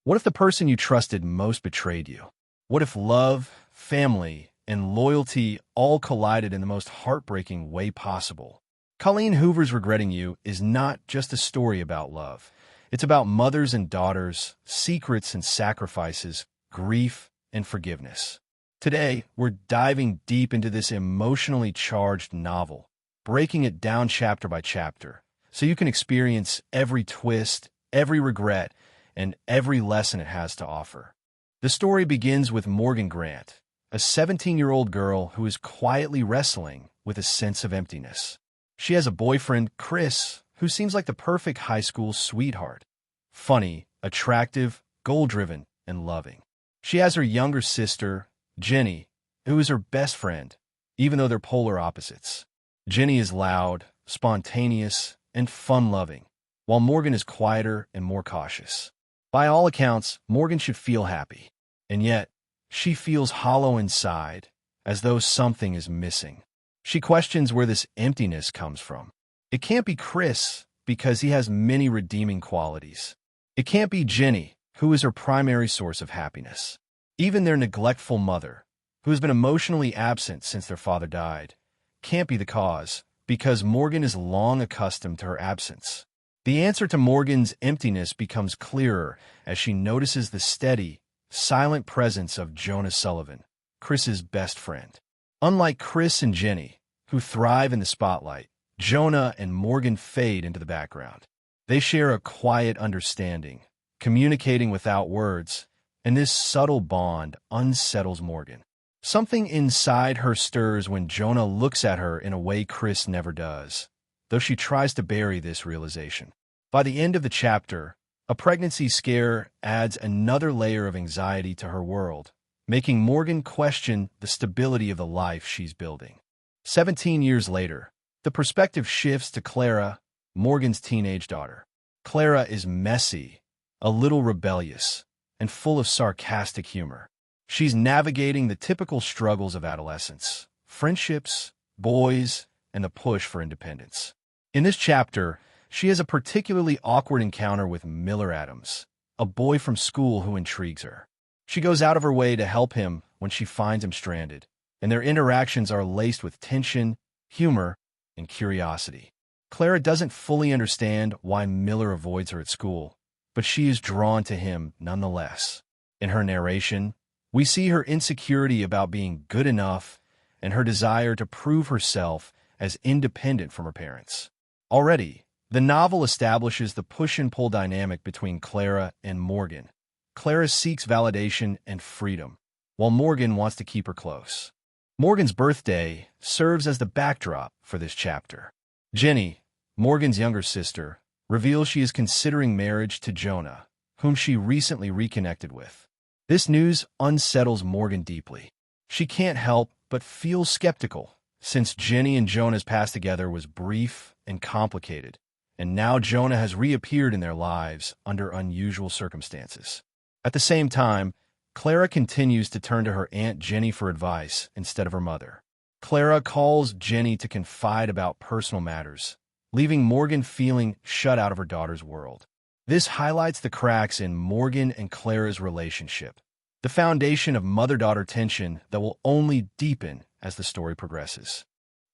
What if the person you trusted most betrayed you? What if love, family, and loyalty all collided in the most heartbreaking way possible? Colleen Hoover's Regretting You is not just a story about love. It's about mothers and daughters, secrets and sacrifices, grief and forgiveness. Today, we're diving deep into this emotionally charged novel, breaking it down chapter by chapter, so you can experience every twist, every regret, and every lesson it has to offer. The story begins with Morgan Grant, a 17-year-old girl who is quietly wrestling with a sense of emptiness. She has a boyfriend, Chris, who seems like the perfect high school sweetheart. Funny, attractive, goal-driven, and loving. She has her younger sister, Jenny, who is her best friend, even though they're polar opposites. Jenny is loud, spontaneous, and fun-loving, while Morgan is quieter and more cautious. By all accounts, Morgan should feel happy, and yet she feels hollow inside, as though something is missing. She questions where this emptiness comes from. It can't be Chris, because he has many redeeming qualities. It can't be Jenny, who is her primary source of happiness. Even their neglectful mother, who has been emotionally absent since their father died, can't be the cause, because Morgan is long accustomed to her absence. The answer to Morgan's emptiness becomes clearer as she notices the steady, silent presence of Jonah Sullivan, Chris's best friend. Unlike Chris and Jenny, who thrive in the spotlight, Jonah and Morgan fade into the background. They share a quiet understanding, communicating without words, and this subtle bond unsettles Morgan. Something inside her stirs when Jonah looks at her in a way Chris never does, though she tries to bury this realization. By the end of the chapter, a pregnancy scare adds another layer of anxiety to her world, making Morgan question the stability of the life she's building. 17 years later, the perspective shifts to Clara, Morgan's teenage daughter. Clara is messy, a little rebellious, and full of sarcastic humor. She's navigating the typical struggles of adolescence: friendships, boys, and the push for independence. In this chapter, she has a particularly awkward encounter with Miller Adams, a boy from school who intrigues her. She goes out of her way to help him when she finds him stranded, and their interactions are laced with tension, humor, and curiosity. Clara doesn't fully understand why Miller avoids her at school, but she is drawn to him nonetheless. In her narration, we see her insecurity about being good enough and her desire to prove herself as independent from her parents. Already, the novel establishes the push and pull dynamic between Clara and Morgan. Clara seeks validation and freedom, while Morgan wants to keep her close. Morgan's birthday serves as the backdrop for this chapter. Jenny, Morgan's younger sister, reveals she is considering marriage to Jonah, whom she recently reconnected with. This news unsettles Morgan deeply. She can't help but feel skeptical, since Jenny and Jonah's past together was brief and complicated, and now Jonah has reappeared in their lives under unusual circumstances. At the same time, Clara continues to turn to her Aunt Jenny for advice instead of her mother. Clara calls Jenny to confide about personal matters, leaving Morgan feeling shut out of her daughter's world. This highlights the cracks in Morgan and Clara's relationship, the foundation of mother-daughter tension that will only deepen as the story progresses.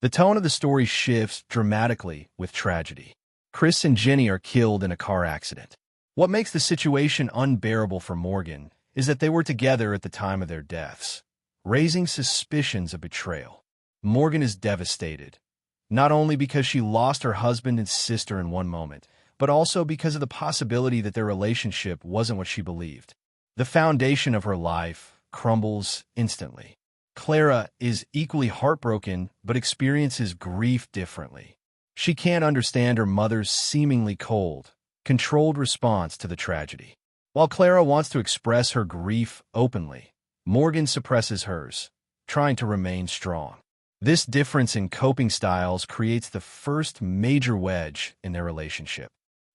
The tone of the story shifts dramatically with tragedy. Chris and Jenny are killed in a car accident. What makes the situation unbearable for Morgan is that they were together at the time of their deaths, raising suspicions of betrayal. Morgan is devastated, not only because she lost her husband and sister in one moment, but also because of the possibility that their relationship wasn't what she believed. The foundation of her life crumbles instantly. Clara is equally heartbroken but experiences grief differently. She can't understand her mother's seemingly cold, controlled response to the tragedy. While Clara wants to express her grief openly, Morgan suppresses hers, trying to remain strong. This difference in coping styles creates the first major wedge in their relationship.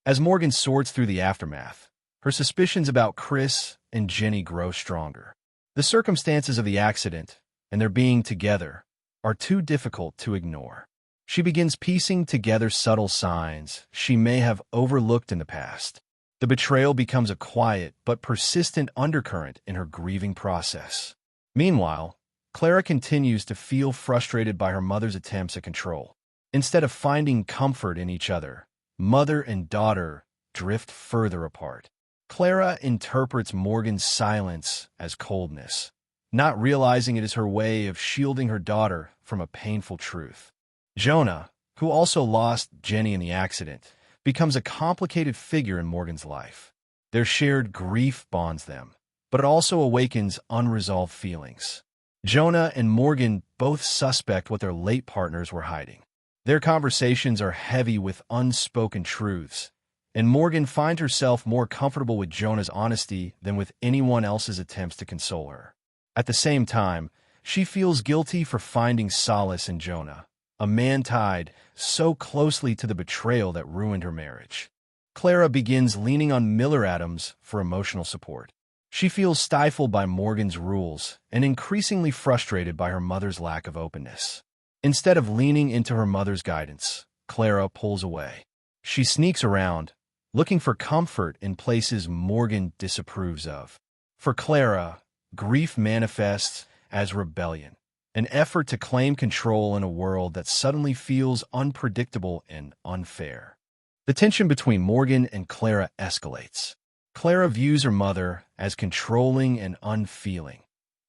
As Morgan sorts through the aftermath, her suspicions about Chris and Jenny grow stronger. The circumstances of the accident and their being together are too difficult to ignore. She begins piecing together subtle signs she may have overlooked in the past. The betrayal becomes a quiet but persistent undercurrent in her grieving process. Meanwhile, Clara continues to feel frustrated by her mother's attempts at control. Instead of finding comfort in each other, mother and daughter drift further apart. Clara interprets Morgan's silence as coldness, not realizing it is her way of shielding her daughter from a painful truth. Jonah, who also lost Jenny in the accident, becomes a complicated figure in Morgan's life. Their shared grief bonds them, but it also awakens unresolved feelings. Jonah and Morgan both suspect what their late partners were hiding. Their conversations are heavy with unspoken truths, and Morgan finds herself more comfortable with Jonah's honesty than with anyone else's attempts to console her. At the same time, she feels guilty for finding solace in Jonah, a man tied so closely to the betrayal that ruined her marriage. Clara begins leaning on Miller Adams for emotional support. She feels stifled by Morgan's rules and increasingly frustrated by her mother's lack of openness. Instead of leaning into her mother's guidance, Clara pulls away. She sneaks around, looking for comfort in places Morgan disapproves of. For Clara, grief manifests as rebellion, an effort to claim control in a world that suddenly feels unpredictable and unfair. The tension between Morgan and Clara escalates. Clara views her mother as controlling and unfeeling,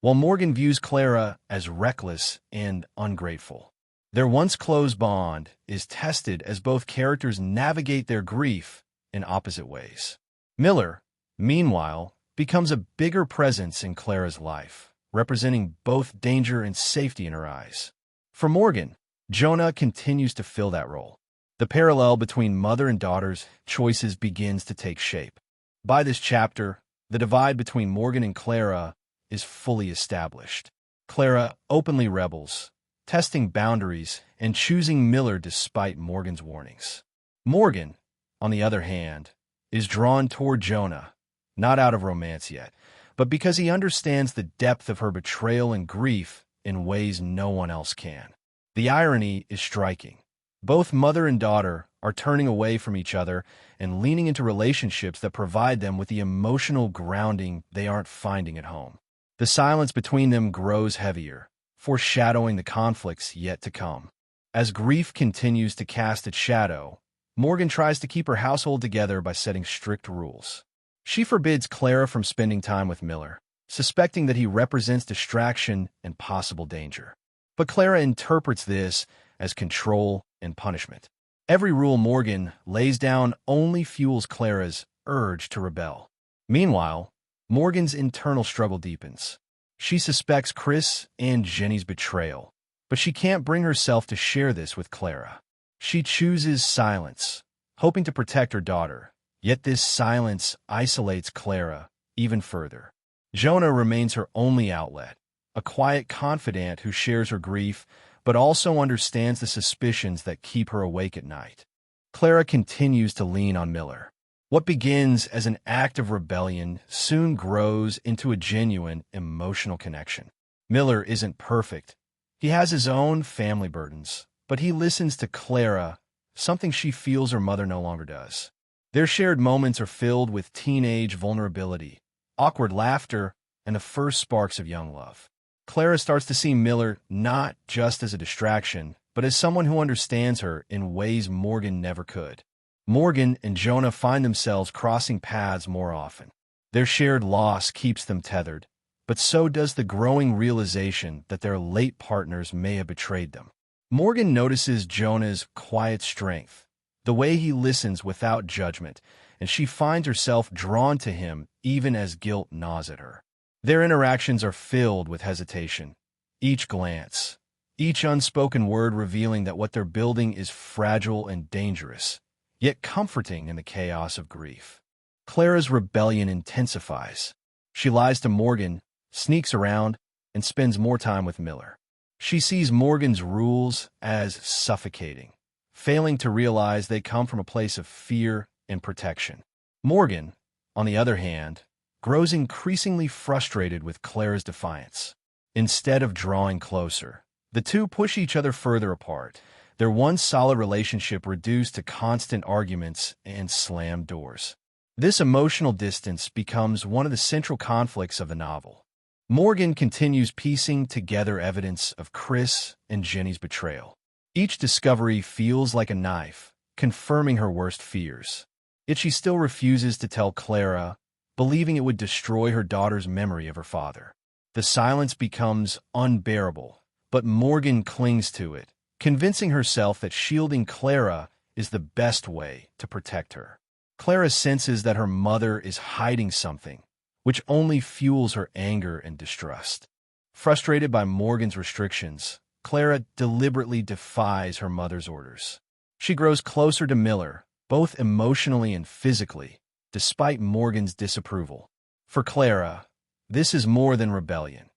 while Morgan views Clara as reckless and ungrateful. Their once close bond is tested as both characters navigate their grief in opposite ways. Miller, meanwhile, becomes a bigger presence in Clara's life, representing both danger and safety in her eyes. For Morgan, Jonah continues to fill that role. The parallel between mother and daughter's choices begins to take shape. By this chapter, the divide between Morgan and Clara is fully established. Clara openly rebels, testing boundaries and choosing Miller despite Morgan's warnings. Morgan, on the other hand, is drawn toward Jonah, not out of romance yet, but because he understands the depth of her betrayal and grief in ways no one else can. The irony is striking. Both mother and daughter are turning away from each other and leaning into relationships that provide them with the emotional grounding they aren't finding at home. The silence between them grows heavier, foreshadowing the conflicts yet to come. As grief continues to cast its shadow, Morgan tries to keep her household together by setting strict rules. She forbids Clara from spending time with Miller, suspecting that he represents distraction and possible danger. But Clara interprets this as control and punishment. Every rule Morgan lays down only fuels Clara's urge to rebel. Meanwhile, Morgan's internal struggle deepens. She suspects Chris and Jenny's betrayal, but she can't bring herself to share this with Clara. She chooses silence, hoping to protect her daughter, yet this silence isolates Clara even further. Jonah remains her only outlet, a quiet confidant who shares her grief but also understands the suspicions that keep her awake at night. Clara continues to lean on Miller. What begins as an act of rebellion soon grows into a genuine emotional connection. Miller isn't perfect. He has his own family burdens, but he listens to Clara, something she feels her mother no longer does. Their shared moments are filled with teenage vulnerability, awkward laughter, and the first sparks of young love. Clara starts to see Miller not just as a distraction, but as someone who understands her in ways Morgan never could. Morgan and Jonah find themselves crossing paths more often. Their shared loss keeps them tethered, but so does the growing realization that their late partners may have betrayed them. Morgan notices Jonah's quiet strength, the way he listens without judgment, and she finds herself drawn to him even as guilt gnaws at her. Their interactions are filled with hesitation, each glance, each unspoken word revealing that what they're building is fragile and dangerous, yet comforting in the chaos of grief. Clara's rebellion intensifies. She lies to Morgan, sneaks around, and spends more time with Miller. She sees Morgan's rules as suffocating, failing to realize they come from a place of fear and protection. Morgan, on the other hand, grows increasingly frustrated with Clara's defiance. Instead of drawing closer, the two push each other further apart, their once solid relationship reduced to constant arguments and slammed doors. This emotional distance becomes one of the central conflicts of the novel. Morgan continues piecing together evidence of Chris and Jenny's betrayal. Each discovery feels like a knife, confirming her worst fears. Yet she still refuses to tell Clara, believing it would destroy her daughter's memory of her father. The silence becomes unbearable, but Morgan clings to it, convincing herself that shielding Clara is the best way to protect her. Clara senses that her mother is hiding something, which only fuels her anger and distrust. Frustrated by Morgan's restrictions, Clara deliberately defies her mother's orders. She grows closer to Miller, both emotionally and physically, despite Morgan's disapproval. For Clara, this is more than rebellion.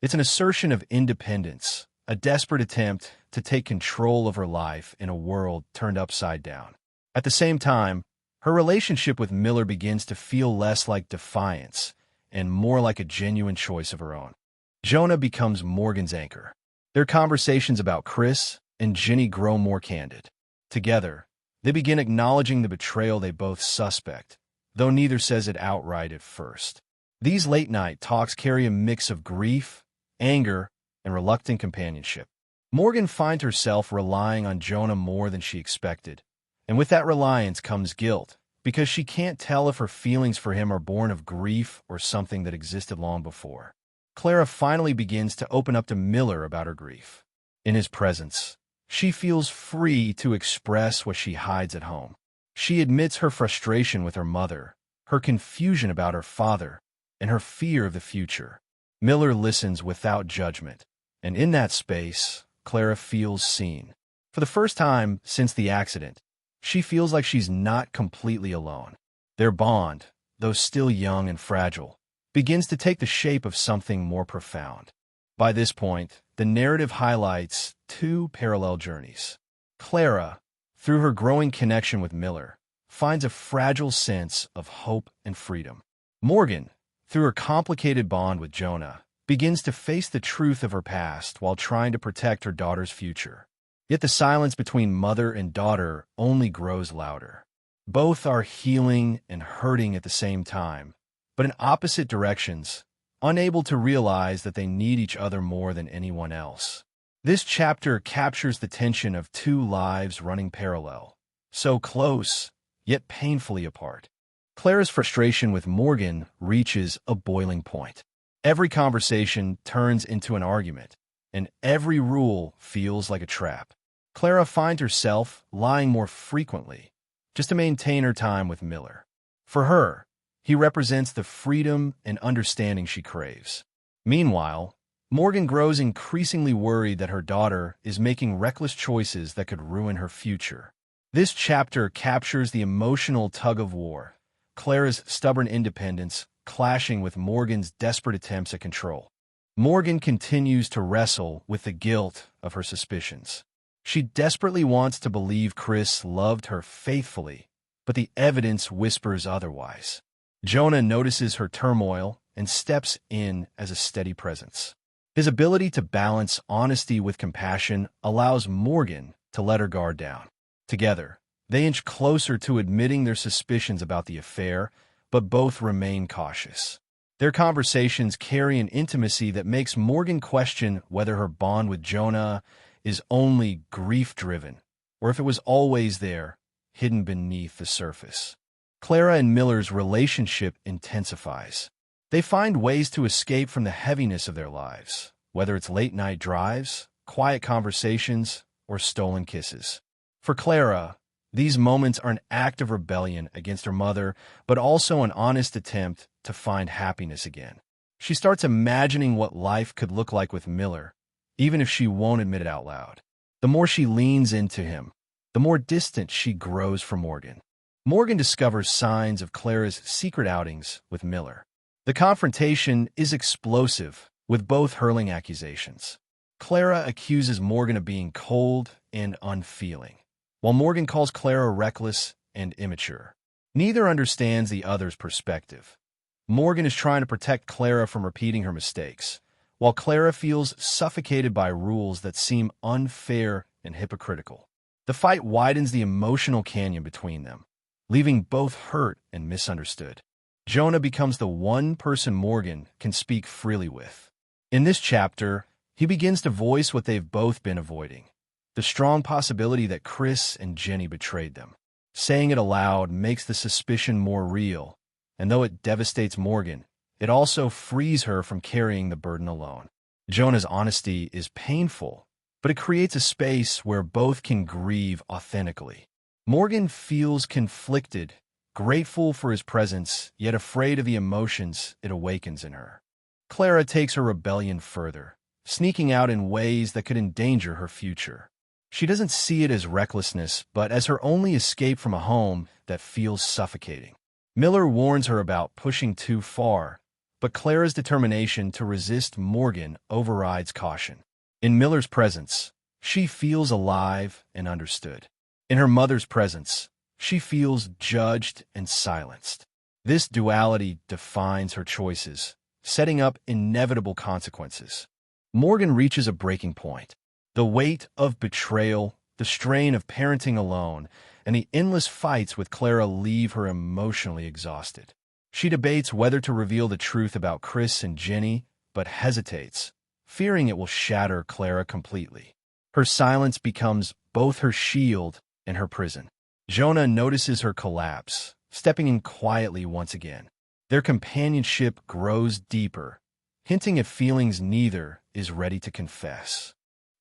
It's an assertion of independence, a desperate attempt to take control of her life in a world turned upside down. At the same time, her relationship with Miller begins to feel less like defiance and more like a genuine choice of her own. Jonah becomes Morgan's anchor. Their conversations about Chris and Jenny grow more candid. Together, they begin acknowledging the betrayal they both suspect, though neither says it outright at first. These late-night talks carry a mix of grief, anger, and reluctant companionship. Morgan finds herself relying on Jonah more than she expected, and with that reliance comes guilt, because she can't tell if her feelings for him are born of grief or something that existed long before. Clara finally begins to open up to Miller about her grief. In his presence, she feels free to express what she hides at home. She admits her frustration with her mother, her confusion about her father, and her fear of the future. Miller listens without judgment, and in that space, Clara feels seen. For the first time since the accident, she feels like she's not completely alone. Their bond, though still young and fragile, begins to take the shape of something more profound. By this point, the narrative highlights two parallel journeys. Clara, through her growing connection with Miller, finds a fragile sense of hope and freedom. Morgan, through her complicated bond with Jonah, begins to face the truth of her past while trying to protect her daughter's future. Yet the silence between mother and daughter only grows louder. Both are healing and hurting at the same time, but in opposite directions, unable to realize that they need each other more than anyone else. This chapter captures the tension of two lives running parallel, so close, yet painfully apart. Clara's frustration with Morgan reaches a boiling point. Every conversation turns into an argument, and every rule feels like a trap. Clara finds herself lying more frequently, just to maintain her time with Miller. For her, he represents the freedom and understanding she craves. Meanwhile, Morgan grows increasingly worried that her daughter is making reckless choices that could ruin her future. This chapter captures the emotional tug-of-war, Clara's stubborn independence clashing with Morgan's desperate attempts at control. Morgan continues to wrestle with the guilt of her suspicions. She desperately wants to believe Chris loved her faithfully, but the evidence whispers otherwise. Jonah notices her turmoil and steps in as a steady presence. His ability to balance honesty with compassion allows Morgan to let her guard down. Together, they inch closer to admitting their suspicions about the affair, but both remain cautious. Their conversations carry an intimacy that makes Morgan question whether her bond with Jonah is only grief-driven, or if it was always there, hidden beneath the surface. Clara and Miller's relationship intensifies. They find ways to escape from the heaviness of their lives, whether it's late-night drives, quiet conversations, or stolen kisses. For Clara, these moments are an act of rebellion against her mother, but also an honest attempt to find happiness again. She starts imagining what life could look like with Miller, even if she won't admit it out loud. The more she leans into him, the more distant she grows from Morgan. Morgan discovers signs of Clara's secret outings with Miller. The confrontation is explosive, with both hurling accusations. Clara accuses Morgan of being cold and unfeeling, while Morgan calls Clara reckless and immature. Neither understands the other's perspective. Morgan is trying to protect Clara from repeating her mistakes, while Clara feels suffocated by rules that seem unfair and hypocritical. The fight widens the emotional canyon between them. leaving both hurt and misunderstood. Jonah becomes the one person Morgan can speak freely with. In this chapter, he begins to voice what they've both been avoiding, the strong possibility that Chris and Jenny betrayed them. Saying it aloud makes the suspicion more real, and though it devastates Morgan, it also frees her from carrying the burden alone. Jonah's honesty is painful, but it creates a space where both can grieve authentically. Morgan feels conflicted, grateful for his presence, yet afraid of the emotions it awakens in her. Clara takes her rebellion further, sneaking out in ways that could endanger her future. She doesn't see it as recklessness, but as her only escape from a home that feels suffocating. Miller warns her about pushing too far, but Clara's determination to resist Morgan overrides caution. In Miller's presence, she feels alive and understood. In her mother's presence, she feels judged and silenced. This duality defines her choices, setting up inevitable consequences. Morgan reaches a breaking point. The weight of betrayal, the strain of parenting alone, and the endless fights with Clara leave her emotionally exhausted. She debates whether to reveal the truth about Chris and Jenny, but hesitates, fearing it will shatter Clara completely. Her silence becomes both her shield and her prison. Jonah notices her collapse, stepping in quietly once again. Their companionship grows deeper, hinting at feelings neither is ready to confess.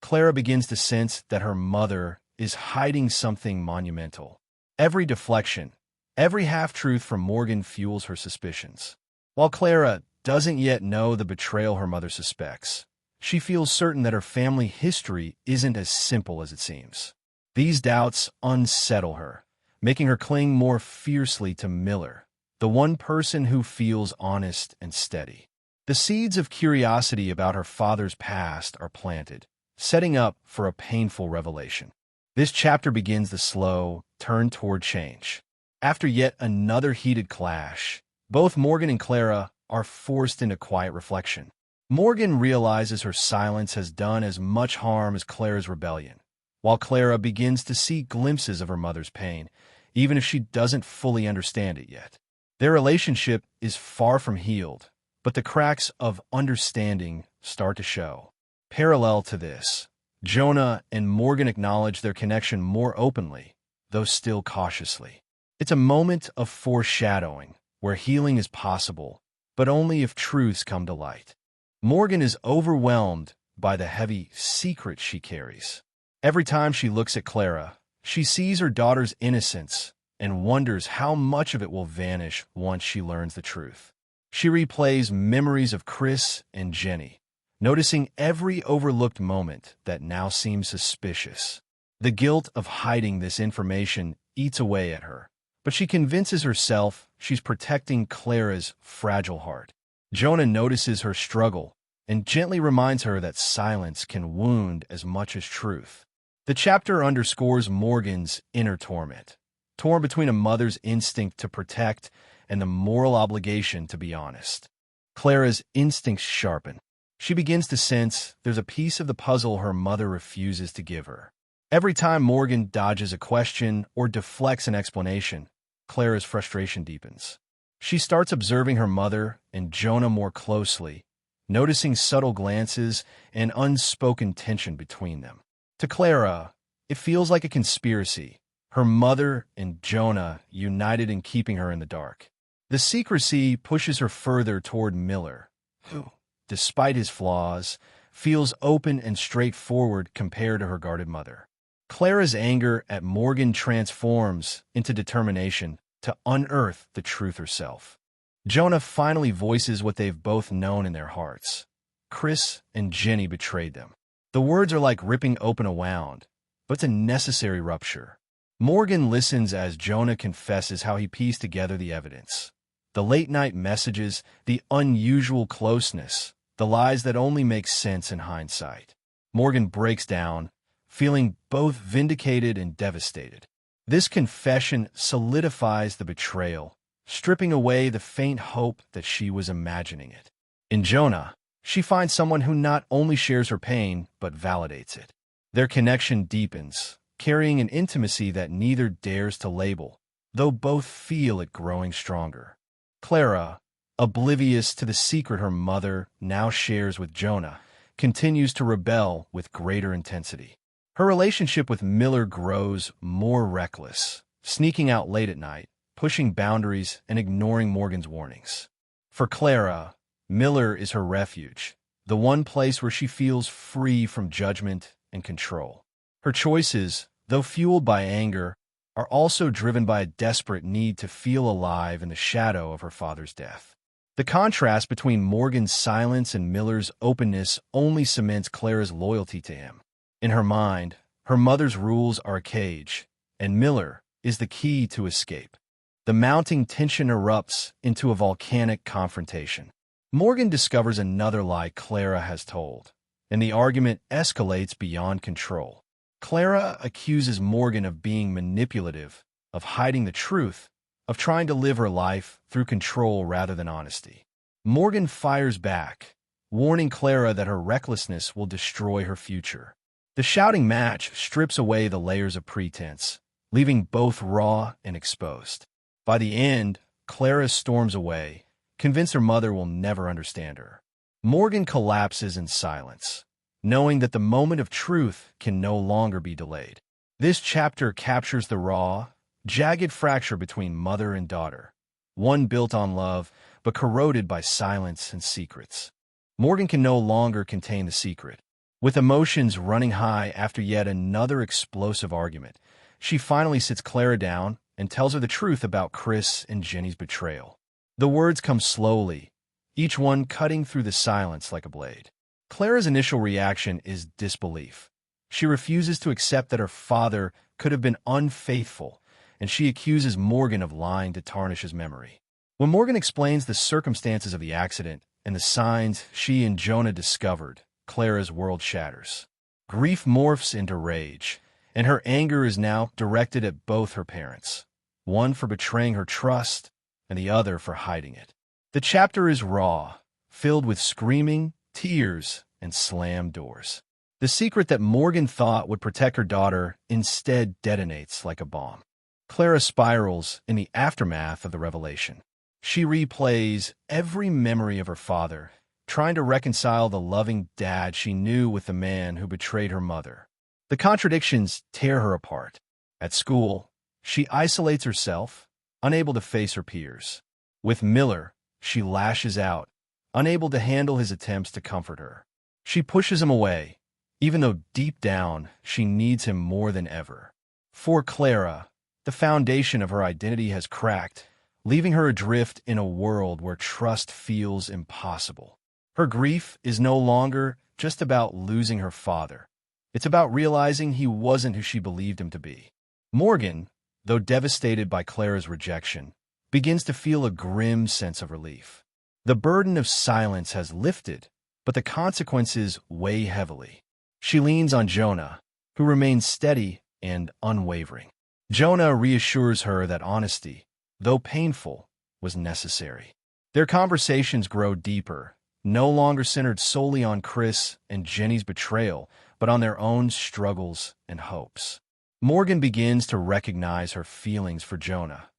Clara begins to sense that her mother is hiding something monumental. Every deflection, every half-truth from Morgan fuels her suspicions. While Clara doesn't yet know the betrayal her mother suspects, she feels certain that her family history isn't as simple as it seems. These doubts unsettle her, making her cling more fiercely to Miller, the one person who feels honest and steady. The seeds of curiosity about her father's past are planted, setting up for a painful revelation. This chapter begins the slow turn toward change. After yet another heated clash, both Morgan and Clara are forced into quiet reflection. Morgan realizes her silence has done as much harm as Clara's rebellion, while Clara begins to see glimpses of her mother's pain, even if she doesn't fully understand it yet. Their relationship is far from healed, but the cracks of understanding start to show. Parallel to this, Jonah and Morgan acknowledge their connection more openly, though still cautiously. It's a moment of foreshadowing, where healing is possible, but only if truths come to light. Morgan is overwhelmed by the heavy secret she carries. Every time she looks at Clara, she sees her daughter's innocence and wonders how much of it will vanish once she learns the truth. She replays memories of Chris and Jenny, noticing every overlooked moment that now seems suspicious. The guilt of hiding this information eats away at her, but she convinces herself she's protecting Clara's fragile heart. Jonah notices her struggle and gently reminds her that silence can wound as much as truth. The chapter underscores Morgan's inner torment, torn between a mother's instinct to protect and the moral obligation to be honest. Clara's instincts sharpen. She begins to sense there's a piece of the puzzle her mother refuses to give her. Every time Morgan dodges a question or deflects an explanation, Clara's frustration deepens. She starts observing her mother and Jonah more closely, noticing subtle glances and unspoken tension between them. To Clara, it feels like a conspiracy, her mother and Jonah united in keeping her in the dark. The secrecy pushes her further toward Miller, who, despite his flaws, feels open and straightforward compared to her guarded mother. Clara's anger at Morgan transforms into determination to unearth the truth herself. Jonah finally voices what they've both known in their hearts. Chris and Jenny betrayed them. The words are like ripping open a wound, but it's a necessary rupture. Morgan listens as Jonah confesses how he pieced together the evidence. The late-night messages, the unusual closeness, the lies that only make sense in hindsight. Morgan breaks down, feeling both vindicated and devastated. This confession solidifies the betrayal, stripping away the faint hope that she was imagining it. In Jonah, she finds someone who not only shares her pain, but validates it. Their connection deepens, carrying an intimacy that neither dares to label, though both feel it growing stronger. Clara, oblivious to the secret her mother now shares with Jonah, continues to rebel with greater intensity. Her relationship with Miller grows more reckless, sneaking out late at night, pushing boundaries and ignoring Morgan's warnings. For Clara, Miller is her refuge, the one place where she feels free from judgment and control. Her choices, though fueled by anger, are also driven by a desperate need to feel alive in the shadow of her father's death. The contrast between Morgan's silence and Miller's openness only cements Clara's loyalty to him. In her mind, her mother's rules are a cage, and Miller is the key to escape. The mounting tension erupts into a volcanic confrontation. Morgan discovers another lie Clara has told, and the argument escalates beyond control. Clara accuses Morgan of being manipulative, of hiding the truth, of trying to live her life through control rather than honesty. Morgan fires back, warning Clara that her recklessness will destroy her future. The shouting match strips away the layers of pretense, leaving both raw and exposed. By the end, Clara storms away, convinced her mother will never understand her. Morgan collapses in silence, knowing that the moment of truth can no longer be delayed. This chapter captures the raw, jagged fracture between mother and daughter, one built on love, but corroded by silence and secrets. Morgan can no longer contain the secret. With emotions running high after yet another explosive argument, she finally sits Clara down and tells her the truth about Chris and Jenny's betrayal. The words come slowly, each one cutting through the silence like a blade. Clara's initial reaction is disbelief. She refuses to accept that her father could have been unfaithful, and she accuses Morgan of lying to tarnish his memory. When Morgan explains the circumstances of the accident and the signs she and Jonah discovered, Clara's world shatters. Grief morphs into rage, and her anger is now directed at both her parents, one for betraying her trust and the other for hiding it. The chapter is raw, filled with screaming, tears, and slammed doors. The secret that Morgan thought would protect her daughter instead detonates like a bomb. Clara spirals in the aftermath of the revelation. She replays every memory of her father, trying to reconcile the loving dad she knew with the man who betrayed her mother. The contradictions tear her apart. At school, she isolates herself, unable to face her peers. With Miller, she lashes out, unable to handle his attempts to comfort her. She pushes him away, even though deep down she needs him more than ever. For Clara, the foundation of her identity has cracked, leaving her adrift in a world where trust feels impossible. Her grief is no longer just about losing her father. It's about realizing he wasn't who she believed him to be. Morgan, though devastated by Clara's rejection, begins to feel a grim sense of relief. The burden of silence has lifted, but the consequences weigh heavily. She leans on Jonah, who remains steady and unwavering. Jonah reassures her that honesty, though painful, was necessary. Their conversations grow deeper, no longer centered solely on Chris and Jenny's betrayal, but on their own struggles and hopes. Morgan begins to recognize her feelings for Jonah,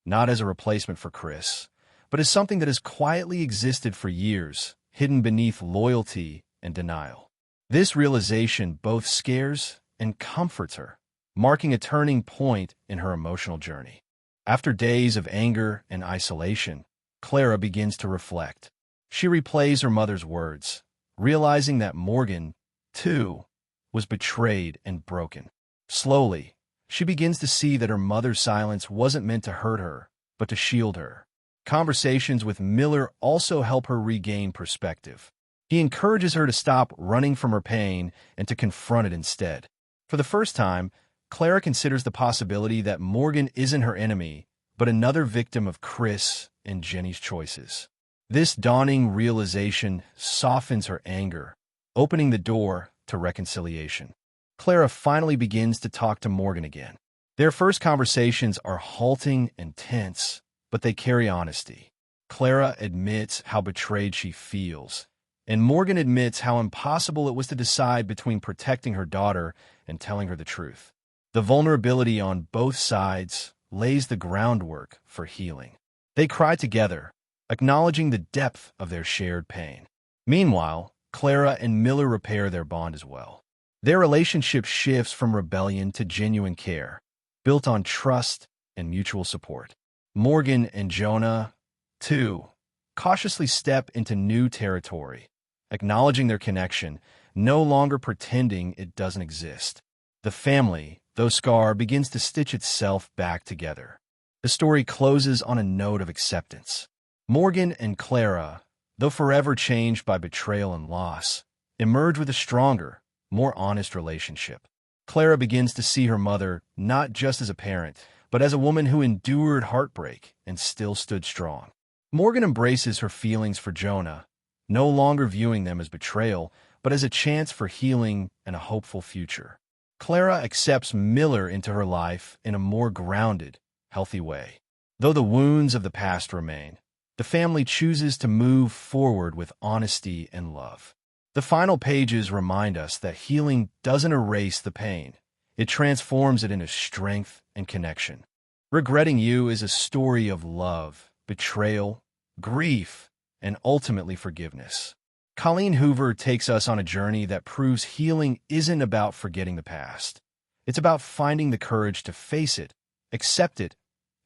not as a replacement for Chris, but as something that has quietly existed for years, hidden beneath loyalty and denial. This realization both scares and comforts her, marking a turning point in her emotional journey. After days of anger and isolation, Clara begins to reflect. She replays her mother's words, realizing that Morgan, too, was betrayed and broken. Slowly, she begins to see that her mother's silence wasn't meant to hurt her, but to shield her. Conversations with Miller also help her regain perspective. He encourages her to stop running from her pain and to confront it instead. For the first time, Clara considers the possibility that Morgan isn't her enemy, but another victim of Chris and Jenny's choices. This dawning realization softens her anger, opening the door to reconciliation. Clara finally begins to talk to Morgan again. Their first conversations are halting and tense, but they carry honesty. Clara admits how betrayed she feels, and Morgan admits how impossible it was to decide between protecting her daughter and telling her the truth. The vulnerability on both sides lays the groundwork for healing. They cry together, acknowledging the depth of their shared pain. Meanwhile, Clara and Miller repair their bond as well. Their relationship shifts from rebellion to genuine care, built on trust and mutual support. Morgan and Jonah, too, cautiously step into new territory, acknowledging their connection, no longer pretending it doesn't exist. The family, though scarred, begins to stitch itself back together. The story closes on a note of acceptance. Morgan and Clara, though forever changed by betrayal and loss, emerge with a stronger, more honest relationship. Clara begins to see her mother not just as a parent, but as a woman who endured heartbreak and still stood strong. Morgan embraces her feelings for Jonah, no longer viewing them as betrayal, but as a chance for healing and a hopeful future. Clara accepts Miller into her life in a more grounded, healthy way. Though the wounds of the past remain, the family chooses to move forward with honesty and love. The final pages remind us that healing doesn't erase the pain. It transforms it into strength and connection. Regretting You is a story of love, betrayal, grief, and ultimately forgiveness. Colleen Hoover takes us on a journey that proves healing isn't about forgetting the past. It's about finding the courage to face it, accept it,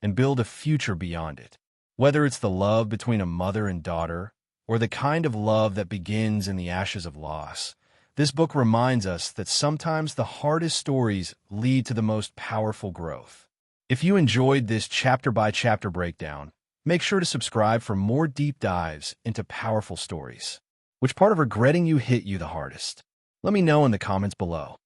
and build a future beyond it. Whether it's the love between a mother and daughter, or the kind of love that begins in the ashes of loss, this book reminds us that sometimes the hardest stories lead to the most powerful growth. If you enjoyed this chapter-by-chapter breakdown, make sure to subscribe for more deep dives into powerful stories. Which part of Regretting You hit you the hardest? Let me know in the comments below.